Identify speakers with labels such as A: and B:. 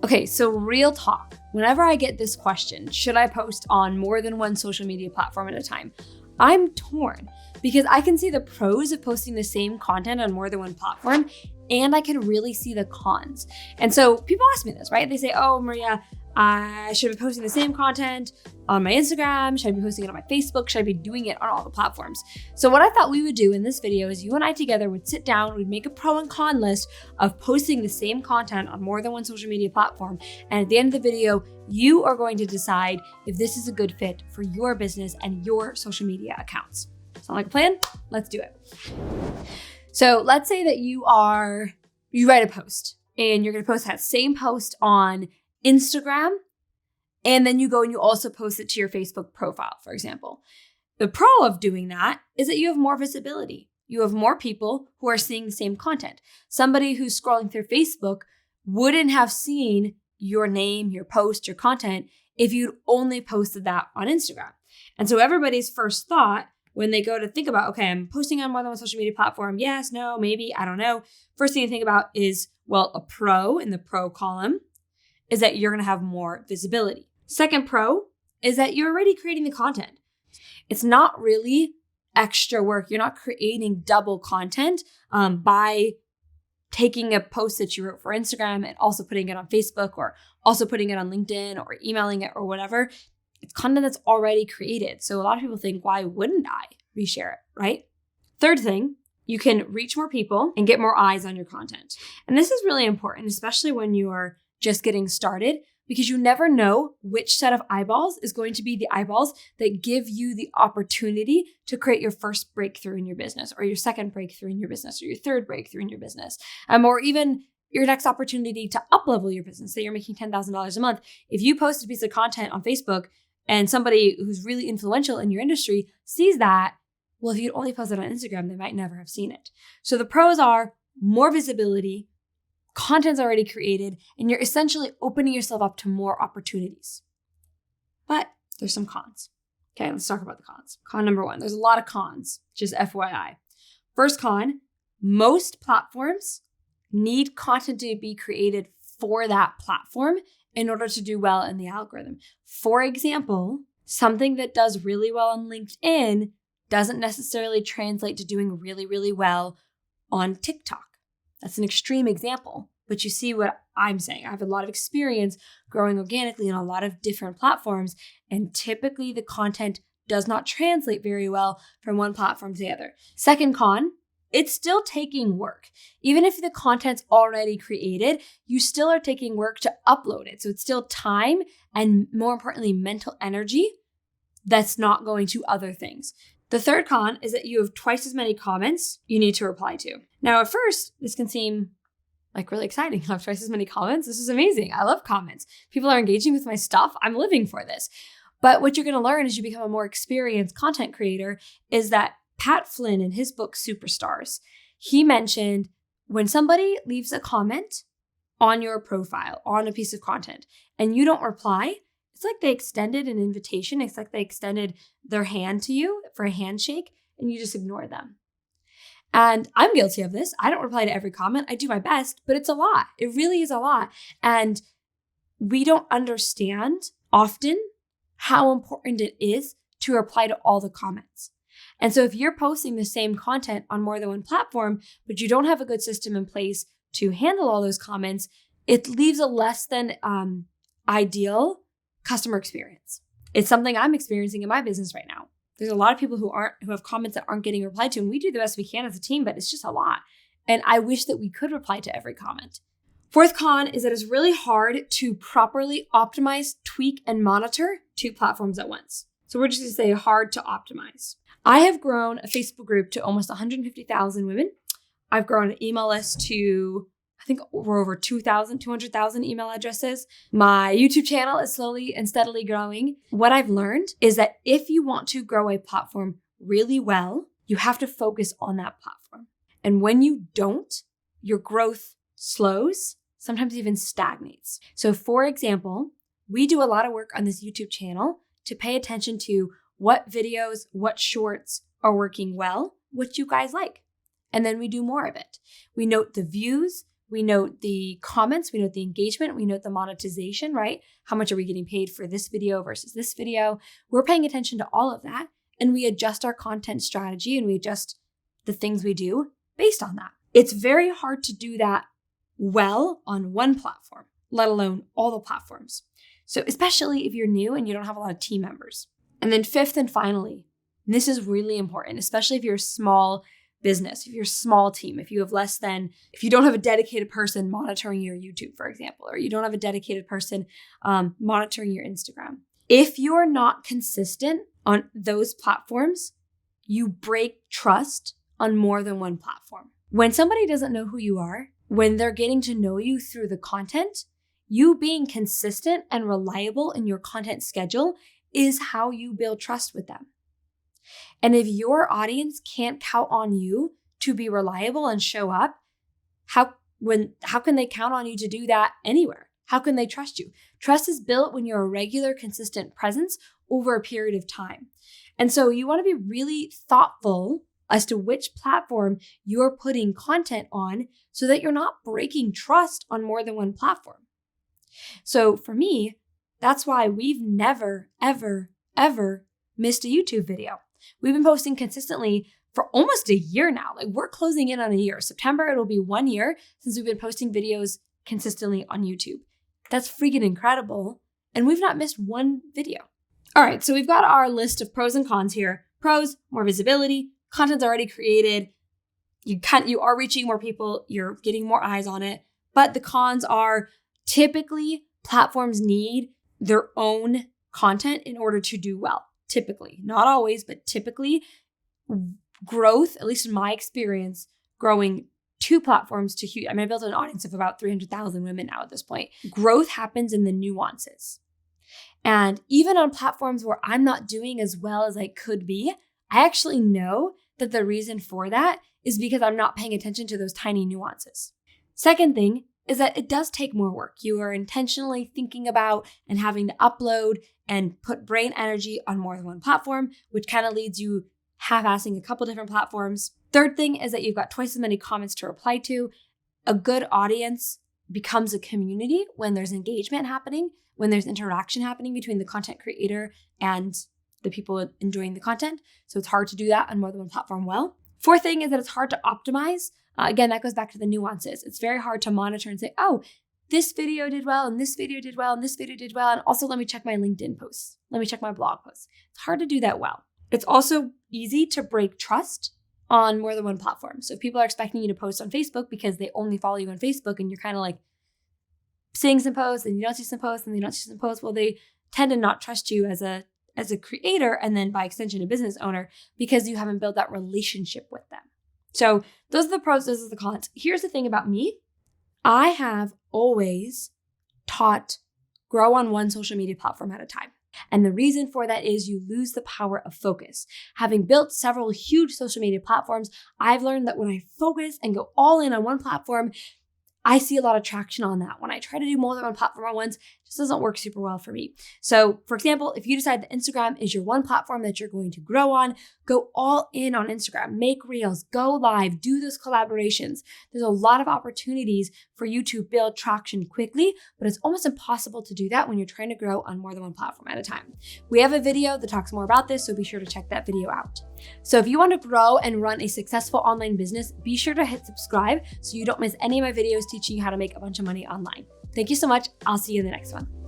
A: Okay, so real talk. Whenever I get this question, should I post on more than one social media platform at a time? I'm torn because I can see the pros of posting the same content on more than one platform, and I can really see the cons. And so people ask me this, right? They say, oh, Maria, I should be posting the same content on my Instagram. Should I be posting it on my Facebook? Should I be doing it on all the platforms? So what I thought we would do in this video is you and I together would sit down, we'd make a pro and con list of posting the same content on more than one social media platform. And at the end of the video, you are going to decide if this is a good fit for your business and your social media accounts. Sound like a plan? Let's do it. So let's say that you write a post and you're going to post that same post on Instagram, and then you go and you also post it to your Facebook profile, for example. The pro of doing that is that you have more visibility. You have more people who are seeing the same content. Somebody who's scrolling through Facebook wouldn't have seen your name, your post, your content if you'd only posted that on Instagram. And so everybody's first thought when they go to think about, okay, I'm posting on more than one social media platform. Yes, no, maybe, I don't know. First thing you think about is, well, a pro in the pro column is that you're going to have more visibility. Second pro is that you're already creating the content. It's not really extra work. You're not creating double content by taking a post that you wrote for Instagram and also putting it on Facebook or also putting it on LinkedIn or emailing it or whatever. It's content that's already created. So a lot of people think, why wouldn't I reshare it, right? Third thing, you can reach more people and get more eyes on your content. And this is really important, especially when you are just getting started, because you never know which set of eyeballs is going to be the eyeballs that give you the opportunity to create your first breakthrough in your business, or your second breakthrough in your business, or your third breakthrough in your business, or even your next opportunity to up-level your business. Say you're making $10,000 a month. If you post a piece of content on Facebook and somebody who's really influential in your industry sees that, well, if you'd only posted on Instagram, they might never have seen it. So the pros are more visibility, content's already created, and you're essentially opening yourself up to more opportunities. But there's some cons. Okay, let's talk about the cons. Con number one, there's a lot of cons, just FYI. First con, most platforms need content to be created for that platform in order to do well in the algorithm. For example, something that does really well on LinkedIn doesn't necessarily translate to doing really, really well on TikTok. That's an extreme example, but you see what I'm saying. I have a lot of experience growing organically on a lot of different platforms, and typically the content does not translate very well from one platform to the other. Second con, it's still taking work. Even if the content's already created, you still are taking work to upload it. So it's still time and, more importantly, mental energy that's not going to other things. The third con is that you have twice as many comments you need to reply to. Now, at first, this can seem like really exciting. I have twice as many comments. This is amazing. I love comments. People are engaging with my stuff. I'm living for this. But what you're going to learn as you become a more experienced content creator is that Pat Flynn, in his book, Superstars, he mentioned when somebody leaves a comment on your profile, on a piece of content, and you don't reply, it's like they extended an invitation. It's like they extended their hand to you for a handshake, and you just ignore them. And I'm guilty of this. I don't reply to every comment. I do my best, but it's a lot. It really is a lot. And we don't understand often how important it is to reply to all the comments. And so if you're posting the same content on more than one platform, but you don't have a good system in place to handle all those comments, it leaves a less than ideal customer experience. It's something I'm experiencing in my business right now. There's a lot of people who have comments that aren't getting replied to, and we do the best we can as a team, but it's just a lot. And I wish that we could reply to every comment. Fourth con is that it's really hard to properly optimize, tweak, and monitor two platforms at once. So we're just going to say hard to optimize. I have grown a Facebook group to almost 150,000 women. I've grown an email list to, I think we're over 200,000 email addresses. My YouTube channel is slowly and steadily growing. What I've learned is that if you want to grow a platform really well, you have to focus on that platform. And when you don't, your growth slows, sometimes even stagnates. So for example, we do a lot of work on this YouTube channel to pay attention to what videos, what shorts are working well, what you guys like. And then we do more of it. We note the views, We note the comments, we note the engagement, we note the monetization, right? How much are we getting paid for this video versus this video? We're paying attention to all of that, and we adjust our content strategy and we adjust the things we do based on that. It's very hard to do that well on one platform, let alone all the platforms. So especially if you're new and you don't have a lot of team members. And then fifth and finally, and this is really important, especially if you're a small business, if you're a small team, if you don't have a dedicated person monitoring your YouTube, for example, or you don't have a dedicated person monitoring your Instagram. If you're not consistent on those platforms, you break trust on more than one platform. When somebody doesn't know who you are, when they're getting to know you through the content, you being consistent and reliable in your content schedule is how you build trust with them. And if your audience can't count on you to be reliable and show up, how can they count on you to do that anywhere? How can they trust you? Trust is built when you're a regular, consistent presence over a period of time. And so you want to be really thoughtful as to which platform you're putting content on so that you're not breaking trust on more than one platform. So for me, that's why we've never, ever, ever missed a YouTube video. We've been posting consistently for almost a year now. Like, we're closing in on a year. September, it'll be 1 year since we've been posting videos consistently on YouTube. That's freaking incredible. And we've not missed one video. All right, so we've got our list of pros and cons here. Pros, more visibility, content's already created. You are reaching more people, you're getting more eyes on it. But the cons are typically platforms need their own content in order to do well. Typically, not always, but typically growth, at least in my experience, growing two platforms to huge. I mean, I built an audience of about 300,000 women now at this point. Growth happens in the nuances. And even on platforms where I'm not doing as well as I could be, I actually know that the reason for that is because I'm not paying attention to those tiny nuances. Second thing is that it does take more work. You are intentionally thinking about and having to upload and put brain energy on more than one platform, which kind of leads you half-assing a couple different platforms. Third thing is that you've got twice as many comments to reply to. A good audience becomes a community when there's engagement happening, when there's interaction happening between the content creator and the people enjoying the content. So it's hard to do that on more than one platform well. Fourth thing is that it's hard to optimize. Again, that goes back to the nuances. It's very hard to monitor and say, oh, this video did well, and this video did well, and this video did well. And also let me check my LinkedIn posts. Let me check my blog posts. It's hard to do that well. It's also easy to break trust on more than one platform. So if people are expecting you to post on Facebook because they only follow you on Facebook and you're kind of like seeing some posts and you don't see some posts and they don't see some posts, well, they tend to not trust you as a creator and then by extension a business owner because you haven't built that relationship with them. So those are the pros, those are the cons. Here's the thing about me. I have always taught grow on one social media platform at a time. And the reason for that is you lose the power of focus. Having built several huge social media platforms, I've learned that when I focus and go all in on one platform, I see a lot of traction on that. When I try to do more than one platform at once, it just doesn't work super well for me. So for example, if you decide that Instagram is your one platform that you're going to grow on, go all in on Instagram, make reels, go live, do those collaborations. There's a lot of opportunities for you to build traction quickly, but it's almost impossible to do that when you're trying to grow on more than one platform at a time. We have a video that talks more about this, so be sure to check that video out. So if you want to grow and run a successful online business, be sure to hit subscribe so you don't miss any of my videos teaching you how to make a bunch of money online. Thank you so much. I'll see you in the next one.